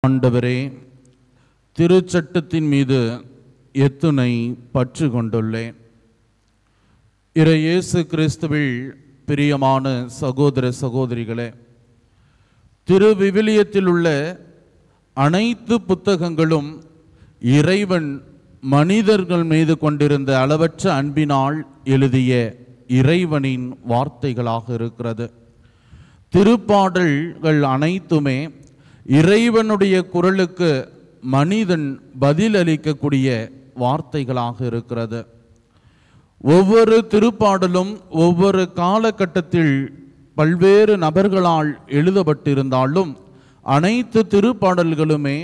ஆண்டவரே, திருச்சட்டத்தின் மீது எத்துணை பற்று கொண்டுள்ளேன். இறை இயேசு கிறிஸ்துவில் பிரியமான சகோதர சகோதரிகளே, திருவிவிலியத்தில் உள்ள அனைத்து புத்தகங்களும் இறைவன் மனிதர்கள் மீது கொண்டிருந்த அளவற்ற அன்பினால் எழுதிய இறைவனின் வார்த்தைகளாக இருக்கிறது. திருப்பாடல்கள் அனைத்துமே இறைவனுடைய குரலுக்கு மனிதன் பதிலளிக்கக்கூடிய வார்த்தைகளாக இருக்கிறது. ஒவ்வொரு திருப்பாடலும் ஒவ்வொரு காலகட்டத்தில் பல்வேறு நபர்களால் எழுதப்பட்டிருந்தாலும் அனைத்து திருப்பாடல்களுமே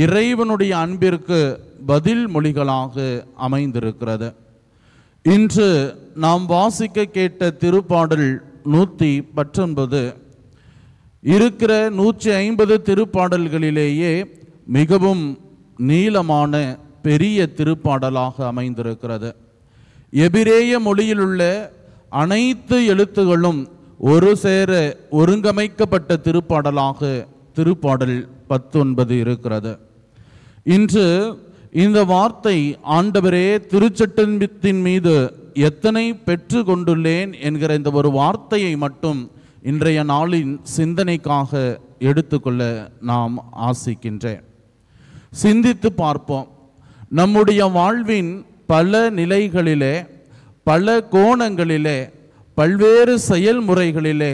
இறைவனுடைய அன்பிற்கு பதில் மொழிகளாக அமைந்திருக்கிறது. இன்று நாம் வாசிக்க கேட்ட திருப்பாடல் 119 இருக்கிற 150 திருப்பாடல்களிலேயே மிகவும் நீளமான பெரிய திருப்பாடலாக அமைந்திருக்கிறது. எபிரேய மொழியிலுள்ள அனைத்து எழுத்துகளும் ஒரு சேர ஒருங்கமைக்கப்பட்ட திருப்பாடலாக திருப்பாடல் 19 இருக்கிறது. இன்று இந்த வார்த்தை, ஆண்டவரே திருச்சட்டத்தின் மீது எத்தனை பெற்று கொண்டுள்ளேன் என்கிற இந்த ஒரு வார்த்தையை மட்டும் இன்றைய நாளின் சிந்தனைக்காக எடுத்துக்கொள்ள நாம் ஆசிக்கின்றேன். சிந்தித்து பார்ப்போம். நம்முடைய வாழ்வின் பல நிலைகளிலே, பல கோணங்களிலே, பல்வேறு செயல்முறைகளிலே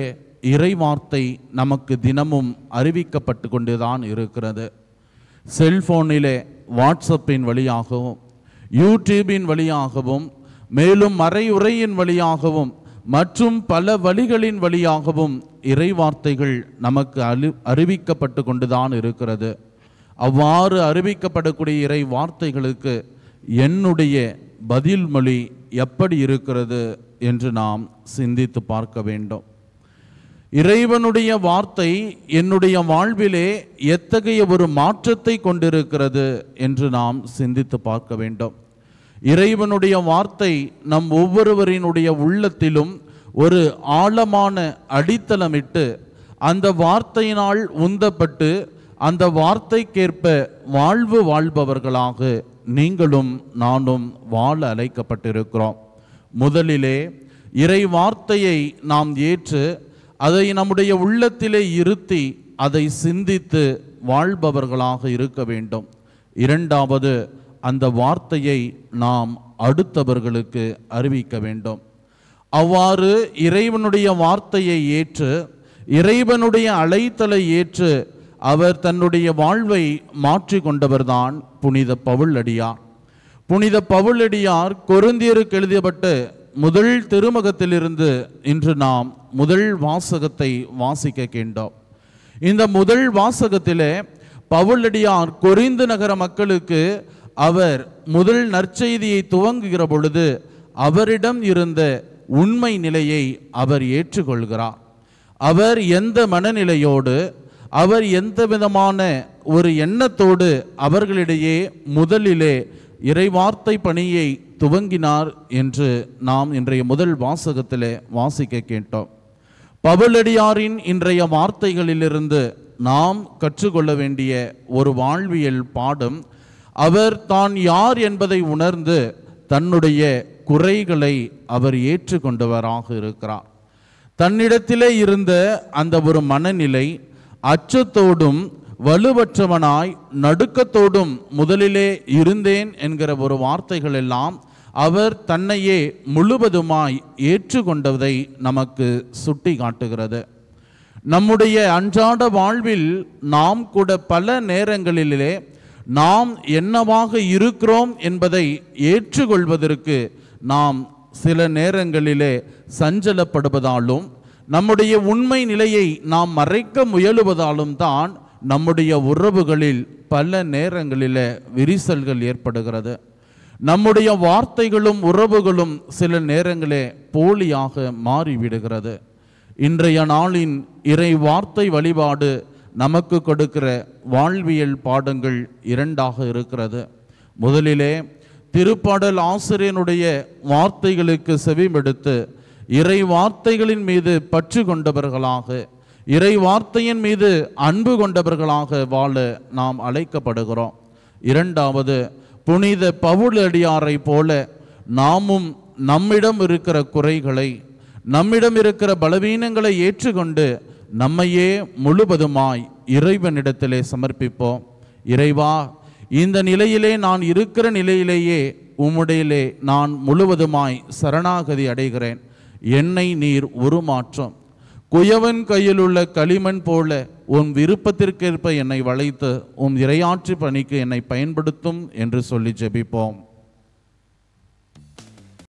இறைவார்த்தை நமக்கு தினமும் அறிவிக்கப்பட்டு கொண்டுதான் இருக்கிறது. செல்போனிலே வாட்ஸ்அப்பின் வழியாகவும், யூடியூபின் வழியாகவும், மேலும் மறையுறையின் வழியாகவும் மற்றும் பல வழிகளின் வழியாகவும் இறைவார்த்தைகள் நமக்கு அறிவிக்கப்பட்டு கொண்டுதான் இருக்கிறது. அவ்வாறு அறிவிக்கப்படக்கூடிய இறை வார்த்தைகளுக்கு என்னுடைய பதில் மொழி எப்படி இருக்கிறது என்று நாம் சிந்தித்து பார்க்க வேண்டும். இறைவனுடைய வார்த்தை என்னுடைய வாழ்விலே எத்தகைய ஒரு மாற்றத்தை கொண்டிருக்கிறது என்று நாம் சிந்தித்து பார்க்க வேண்டும். இறைவனுடைய வார்த்தை நம் ஒவ்வொருவரினுடைய உள்ளத்திலும் ஒரு ஆழமான அடித்தளமிட்டு அந்த வார்த்தையினால் உந்தப்பட்டு அந்த வார்த்தைக்கேற்ப வாழ்வு வாழ்பவர்களாக நீங்களும் நானும் வாழ அழைக்கப்பட்டிருக்கிறோம். முதலிலே இறை வார்த்தையை நாம் ஏற்று அதை நம்முடைய உள்ளத்திலே இருத்தி அதை சிந்தித்து வாழ்பவர்களாக இருக்க வேண்டும். இரண்டாவது, அந்த வார்த்தையை நாம் அடுத்தவர்களுக்கு அறிவிக்க வேண்டும். அவ்வாறு இறைவனுடைய வார்த்தையை ஏற்று, இறைவனுடைய அழைத்தலை ஏற்று அவர் தன்னுடைய வாழ்வை மாற்றி கொண்டவர்தான் புனித பவுலடியார். புனித பவுலடியார் கொரிந்தியருக்கு எழுதப்பட்ட முதல் திருமுகத்திலிருந்து இன்று நாம் முதல் வாசகத்தை வாசிக்க கேட்டோம். இந்த முதல் வாசகத்திலே பவுலடியார் கொரிந்து நகர மக்களுக்கு அவர் முதல் நற்செய்தியை துவங்குகிற பொழுது அவரிடம் இருந்த உண்மை நிலையை அவர் ஏற்றுக்கொள்கிறார். அவர் எந்த மனநிலையோடு, அவர் எந்த விதமான ஒரு எண்ணத்தோடு அவர்களிடையே முதலிலே இறைவார்த்தை பணியை துவங்கினார் என்று நாம் இன்றைய முதல் வாசகத்திலே வாசிக்க கேட்டோம். பவுலடியாரின் இன்றைய வார்த்தைகளிலிருந்து நாம் கற்றுக்கொள்ள வேண்டிய ஒரு வாழ்வியல் பாடம், அவர் தான் யார் என்பதை உணர்ந்து தன்னுடைய குறைகளை அவர் ஏற்றுக்கொண்டவராக இருக்கிறார். தன்னிடத்திலே இருந்த அந்த ஒரு மனநிலை, அச்சத்தோடும் வலுவற்றவனாய் நடுக்கத்தோடும் முதலிலே இருந்தேன் என்கிற ஒரு வார்த்தைகள் எல்லாம் அவர் தன்னையே முழுவதுமாய் ஏற்றுக்கொண்டதை நமக்கு சுட்டி காட்டுகிறது. நம்முடைய அன்றாட வாழ்வில் நாம் கூட பல நேரங்களிலே நாம் என்னவாக இருக்கிறோம் என்பதை ஏற்றுக்கொள்வதற்கு நாம் சில நேரங்களிலே சஞ்சலப்படுவதாலும், நம்முடைய உண்மை நிலையை நாம் மறைக்க முயலுவதாலும் தான் நம்முடைய உறவுகளில் பல நேரங்களிலே விரிசல்கள் ஏற்படுகிறது. நம்முடைய வார்த்தைகளும் உறவுகளும் சில நேரங்களே போலியாக மாறிவிடுகிறது. இன்றைய நாளின் இறை வார்த்தை வழிபாடு நமக்கு கொடுக்கிற வாழ்வியல் பாடங்கள் இரண்டாக இருக்கிறது. முதலிலே திருப்பாடல் ஆசிரியனுடைய வார்த்தைகளுக்கு செவிமெடுத்து இறை வார்த்தைகளின் மீது பற்று கொண்டவர்களாக, இறை வார்த்தையின் மீது அன்பு கொண்டவர்களாக வாழ நாம் அழைக்கப்படுகிறோம். இரண்டாவது, புனித பவுலடியாரை போல நாமும் நம்மிடம் இருக்கிற குறைகளை, நம்மிடம் இருக்கிற பலவீனங்களை ஏற்றுக்கொண்டு நம்மையே முழுவதுமாய் இறைவனிடத்திலே சமர்ப்பிப்போம். இறைவா, இந்த நிலையிலே நான் இருக்கிற நிலையிலேயே உம்முடையிலே நான் முழுவதுமாய் சரணாகதி அடைகிறேன். என்னை நீர் உருமாற்றும். குயவன் கையில் உள்ள களிமண் போல உன் விருப்பத்திற்கேற்ப என்னை வளைத்து உம் இறையாட்சி பணிக்கு என்னை பயன்படுத்தும் என்று சொல்லி ஜெபிப்போம்.